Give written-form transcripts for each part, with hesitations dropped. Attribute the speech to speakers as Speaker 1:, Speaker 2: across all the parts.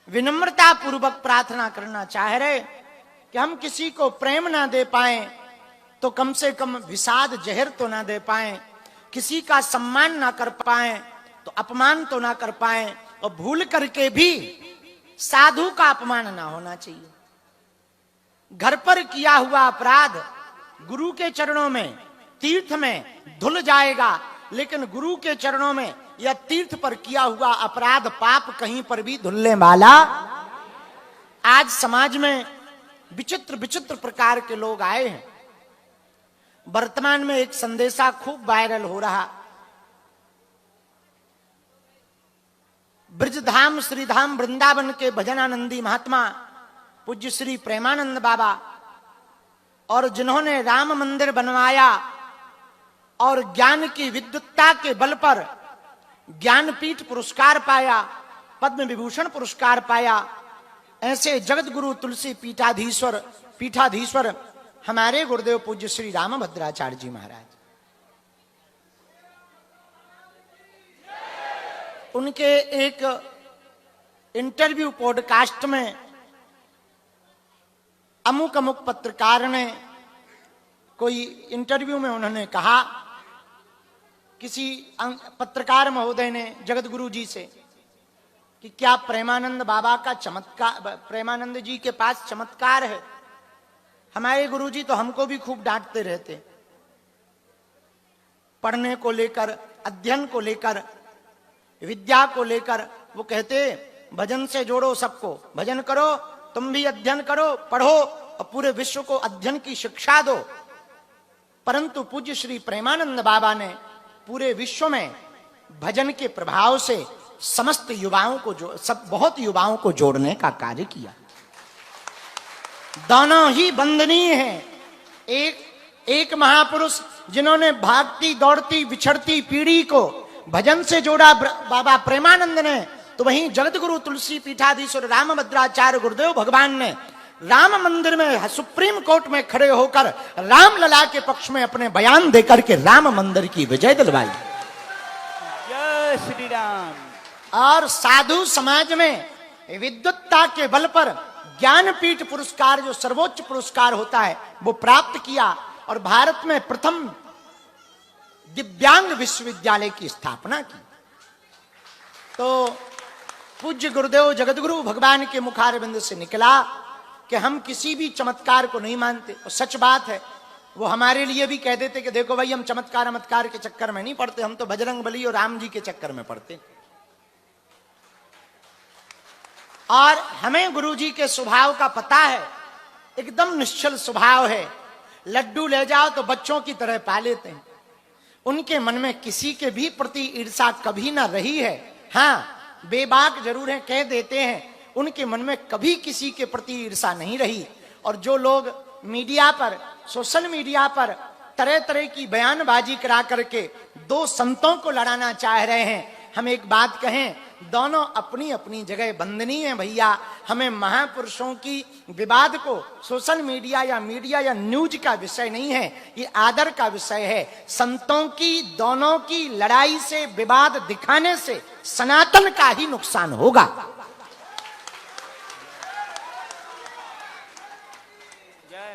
Speaker 1: विनम्रता पूर्वक प्रार्थना करना चाह रहे कि हम किसी को प्रेम ना दे पाए तो कम से कम विषाद जहर तो ना दे पाए, किसी का सम्मान ना कर पाए तो अपमान तो ना कर पाए, और भूल करके भी साधु का अपमान ना होना चाहिए। घर पर किया हुआ अपराध गुरु के चरणों में, तीर्थ में धुल जाएगा, लेकिन गुरु के चरणों में या तीर्थ पर किया हुआ अपराध पाप कहीं पर भी धुलने वाला। आज समाज में विचित्र विचित्र प्रकार के लोग आए हैं। वर्तमान में एक संदेशा खूब वायरल हो रहा, ब्रजधाम श्रीधाम वृंदावन के भजनानंदी महात्मा पूज्य श्री प्रेमानंद बाबा, और जिन्होंने राम मंदिर बनवाया और ज्ञान की विद्वत्ता के बल पर ज्ञानपीठ पुरस्कार पाया, पद्म विभूषण पुरस्कार पाया, ऐसे जगत गुरु तुलसी पीठाधीश्वर हमारे गुरुदेव पूज्य श्री रामभद्राचार्य जी महाराज, उनके एक इंटरव्यू पॉडकास्ट में अमुक अमुक पत्रकार ने कोई इंटरव्यू में उन्होंने कहा, किसी पत्रकार महोदय ने जगत गुरु जी से कि क्या प्रेमानंद बाबा का चमत्कार, प्रेमानंद जी के पास चमत्कार है? हमारे गुरु जी तो हमको भी खूब डांटते रहते, पढ़ने को लेकर, अध्ययन को लेकर, विद्या को लेकर। वो कहते भजन से जोड़ो सबको, भजन करो, तुम भी अध्ययन करो, पढ़ो और पूरे विश्व को अध्ययन की शिक्षा दो। परंतु पूज्य श्री प्रेमानंद बाबा ने पूरे विश्व में भजन के प्रभाव से समस्त युवाओं को बहुत युवाओं को जोड़ने का कार्य किया। दोनों ही वंदनीय हैं। एक महापुरुष जिन्होंने भागती दौड़ती विछड़ती पीढ़ी को भजन से जोड़ा बाबा प्रेमानंद ने, तो वहीं जगत गुरु तुलसी पीठाधीश्वर रामभद्राचार्य गुरुदेव भगवान ने राम मंदिर में सुप्रीम कोर्ट में खड़े होकर रामलला के पक्ष में अपने बयान देकर के राम मंदिर की विजय दिलवाई।
Speaker 2: जय श्री राम।
Speaker 1: और साधु समाज में विद्वत्ता के बल पर ज्ञानपीठ पुरस्कार, जो सर्वोच्च पुरस्कार होता है, वो प्राप्त किया और भारत में प्रथम दिव्यांग विश्वविद्यालय की स्थापना की। तो पूज्य गुरुदेव जगतगुरु भगवान के मुखारविंद से निकला कि हम किसी भी चमत्कार को नहीं मानते, और सच बात है। वो हमारे लिए भी कह देते कि देखो भाई, हम चमत्कार के चक्कर में नहीं पड़ते, हम तो बजरंग बली और राम जी के चक्कर में पड़ते। और हमें गुरु जी के स्वभाव का पता है, एकदम निश्चल स्वभाव है। लड्डू ले जाओ तो बच्चों की तरह पा लेते हैं। उनके मन में किसी के भी प्रति ईर्षा कभी ना रही है। हाँ, बेबाक जरूर है, कह देते हैं, उनके मन में कभी किसी के प्रति ईर्षा नहीं रही। और जो लोग मीडिया पर, सोशल मीडिया पर तरह तरह की बयानबाजी करा करके दो संतों को लड़ाना चाह रहे हैं, हम एक बात कहें, दोनों अपनी अपनी जगह वंदनीय हैं भैया। हमें महापुरुषों की विवाद को सोशल मीडिया या न्यूज का विषय नहीं है, ये आदर का विषय है। संतों की दोनों की लड़ाई से, विवाद दिखाने से सनातन का ही नुकसान होगा।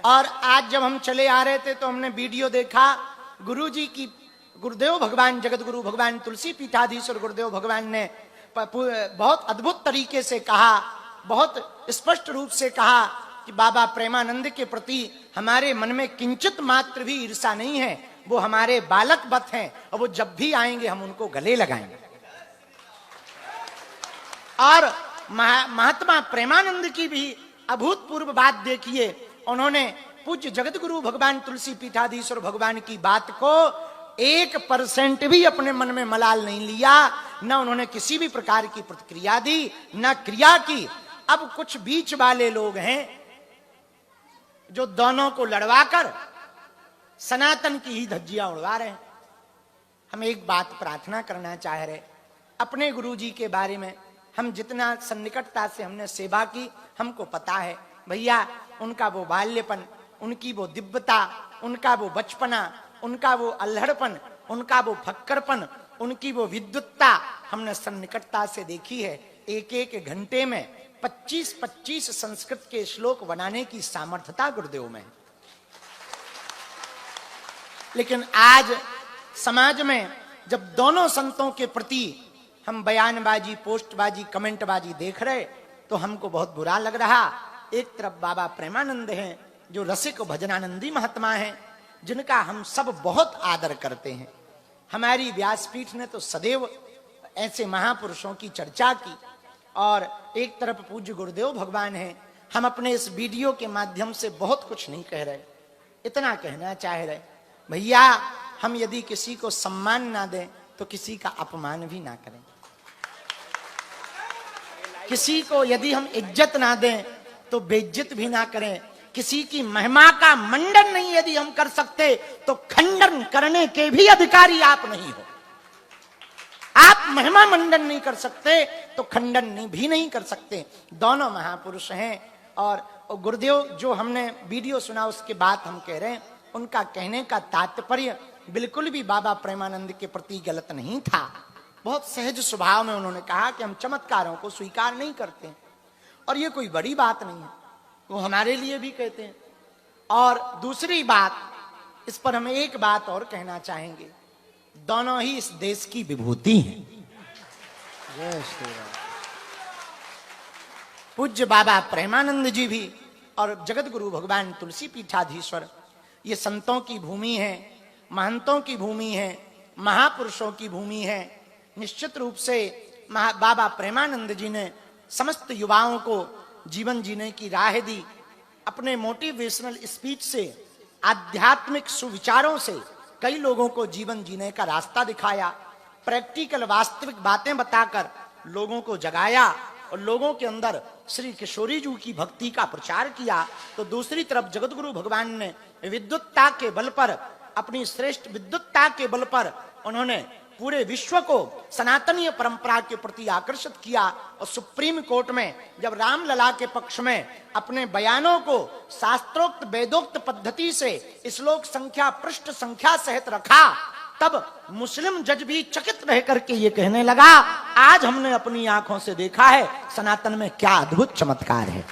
Speaker 1: और आज जब हम चले आ रहे थे तो हमने वीडियो देखा, गुरु जी की, गुरुदेव भगवान जगत गुरु भगवान तुलसी पीठाधीश्वर गुरुदेव भगवान ने बहुत अद्भुत तरीके से कहा, बहुत स्पष्ट रूप से कहा कि बाबा प्रेमानंद के प्रति हमारे मन में किंचित मात्र भी ईर्षा नहीं है। वो हमारे बालक वत हैं और वो जब भी आएंगे हम उनको गले लगाएंगे। और महात्मा प्रेमानंद की भी अभूतपूर्व बात देखिए, उन्होंने पूज्य जगत गुरु भगवान तुलसी पीठाधीश्वर भगवान की बात को 1% भी अपने मन में मलाल नहीं लिया, न उन्होंने किसी भी प्रकार की प्रतिक्रिया दी, न क्रिया की। अब कुछ बीच वाले लोग हैं जो दोनों को लड़वाकर सनातन की ही धज्जियां उड़वा रहे हैं। हम एक बात प्रार्थना करना चाह रहे, अपने गुरु जी के बारे में हम जितना सन्निकटता से हमने सेवा की, हमको पता है भैया, उनका वो बाल्यपन, उनकी वो दिव्यता, उनका वो बचपना, उनका वो अल्हड़पन, उनका वो फक्करपन, उनकी वो विद्वत्ता हमने सन्निकटता से देखी है। एक एक घंटे में 25-25 संस्कृत के श्लोक बनाने की सामर्थ्यता गुरुदेव में है। लेकिन आज समाज में जब दोनों संतों के प्रति हम बयानबाजी, पोस्टबाजी, कमेंटबाजी देख रहे तो हमको बहुत बुरा लग रहा। एक तरफ बाबा प्रेमानंद हैं जो रसिक भजनानंदी महात्मा हैं, जिनका हम सब बहुत आदर करते हैं। हमारी व्यासपीठ ने तो सदैव ऐसे महापुरुषों की चर्चा की, और एक तरफ पूज्य गुरुदेव भगवान हैं। हम अपने इस वीडियो के माध्यम से बहुत कुछ नहीं कह रहे, इतना कहना चाह रहे, भैया हम यदि किसी को सम्मान ना दें तो किसी का अपमान भी ना करें। किसी को यदि हम इज्जत ना दें तो बेइज्जत भी ना करें। किसी की महिमा का मंडन नहीं यदि हम कर सकते तो खंडन करने के भी अधिकारी आप नहीं हो। आप महिमा मंडन नहीं कर सकते तो खंडन भी नहीं कर सकते। दोनों महापुरुष हैं, और गुरुदेव जो हमने वीडियो सुना उसके बाद हम कह रहे हैं, उनका कहने का तात्पर्य बिल्कुल भी बाबा प्रेमानंद के प्रति गलत नहीं था। बहुत सहज स्वभाव में उन्होंने कहा कि हम चमत्कारों को स्वीकार नहीं करते, और ये कोई बड़ी बात नहीं है, वो हमारे लिए भी कहते हैं। और दूसरी बात, इस पर हम एक बात और कहना चाहेंगे, दोनों ही इस देश की विभूति हैं।
Speaker 2: जय श्री राम।
Speaker 1: पूज्य बाबा प्रेमानंद जी भी और जगत गुरु भगवान तुलसी पीठाधीश्वर, ये संतों की भूमि है, महंतों की भूमि है, महापुरुषों की भूमि है। निश्चित रूप से बाबा प्रेमानंद जी ने समस्त युवाओं को जीवन जीने की राह दी। अपने मोटिवेशनल स्पीच से, आध्यात्मिक सुविचारों से कई लोगों को जीवन जीने का रास्ता दिखाया। प्रैक्टिकल वास्तविक बातें बताकर लोगों को जगाया और लोगों के अंदर श्री किशोरी जी की भक्ति का प्रचार किया। तो दूसरी तरफ जगत गुरु भगवान ने विद्युतता के बल पर, अपनी श्रेष्ठ विद्युतता के बल पर उन्होंने पूरे विश्व को सनातनीय परंपरा के प्रति आकर्षित किया। और सुप्रीम कोर्ट में जब रामलला के पक्ष में अपने बयानों को शास्त्रोक्त वेदोक्त पद्धति से श्लोक संख्या, पृष्ठ संख्या सहित रखा, तब मुस्लिम जज भी चकित रह करके ये कहने लगा, आज हमने अपनी आंखों से देखा है सनातन में क्या अद्भुत चमत्कार है।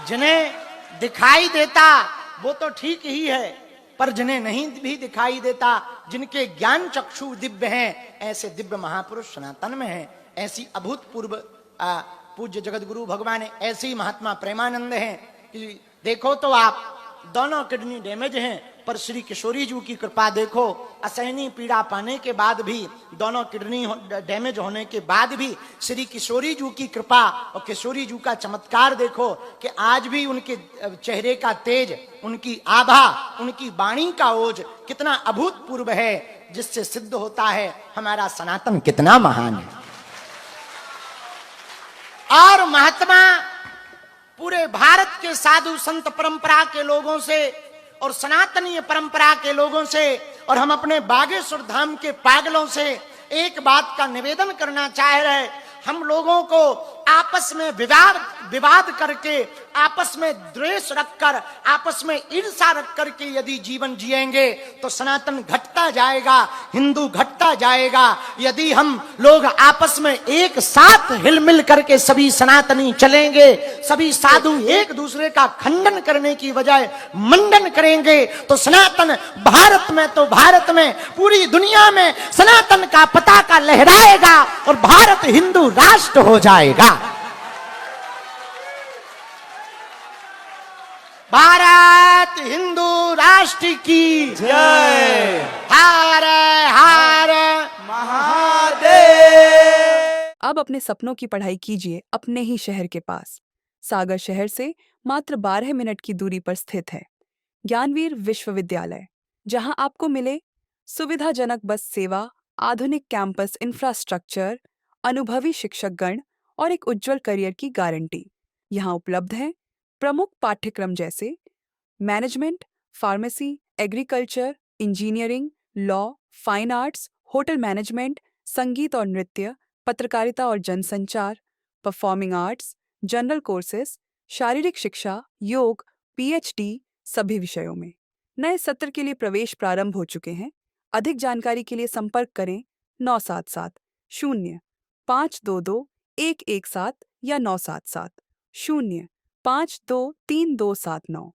Speaker 1: जिन्हें दिखाई देता वो तो ठीक ही है, पर जिन्हें नहीं भी दिखाई देता, जिनके ज्ञान चक्षु दिव्य हैं, ऐसे दिव्य महापुरुष सनातन में हैं। ऐसी अभूतपूर्व पूज्य जगत गुरु भगवान है, ऐसे ही महात्मा प्रेमानंद हैं कि देखो तो आप दोनों किडनी डैमेज हैं, पर श्री किशोरी जी की कृपा देखो, असहनीय पीड़ा पाने के बाद भी, दोनों किडनी डैमेज होने के बाद भी श्री किशोरी जी की कृपा और किशोरी जी का चमत्कार देखो कि आज भी उनके चेहरे का तेज, उनकी आभा, उनकी वाणी का ओज कितना अभूतपूर्व है, जिससे सिद्ध होता है हमारा सनातन कितना महान है। और महात्मा पूरे भारत के साधु संत परंपरा के लोगों से और सनातनीय परंपरा के लोगों से और हम अपने बागेश्वर धाम के पागलों से एक बात का निवेदन करना चाह रहे, हम लोगों को आपस में विवाद करके, आपस में द्वेष रखकर, आपस में ईर्ष्या रख करके यदि जीवन जिएंगे तो सनातन घटता जाएगा, हिंदू घटता जाएगा। यदि हम लोग आपस में एक साथ हिलमिल करके सभी सनातनी चलेंगे, सभी साधु एक दूसरे का खंडन करने की बजाय मंडन करेंगे, तो सनातन भारत में तो भारत में, पूरी दुनिया में सनातन का पताका लहराएगा और भारत हिंदू राष्ट्र हो जाएगा। भारत हिंदू राष्ट्र की
Speaker 2: जय।
Speaker 1: हर हर
Speaker 2: महादेव।
Speaker 3: अब अपने सपनों की पढ़ाई कीजिए अपने ही शहर के पास। सागर शहर से मात्र 12 मिनट की दूरी पर स्थित है ज्ञानवीर विश्वविद्यालय, जहां आपको मिले सुविधाजनक बस सेवा, आधुनिक कैंपस इंफ्रास्ट्रक्चर, अनुभवी शिक्षकगण और एक उज्जवल करियर की गारंटी। यहाँ उपलब्ध है प्रमुख पाठ्यक्रम जैसे management, pharmacy, agriculture, engineering, law, fine arts, hotel management, संगीत और नृत्य, पत्रकारिता और जनसंचार, परफॉर्मिंग आर्ट्स, जनरल कोर्सेज, शारीरिक शिक्षा, योग, पीएचडी सभी विषयों में। नए सत्र के लिए प्रवेश प्रारंभ हो चुके हैं। अधिक जानकारी के लिए संपर्क करें 0 522 117 या 977 0 523 279।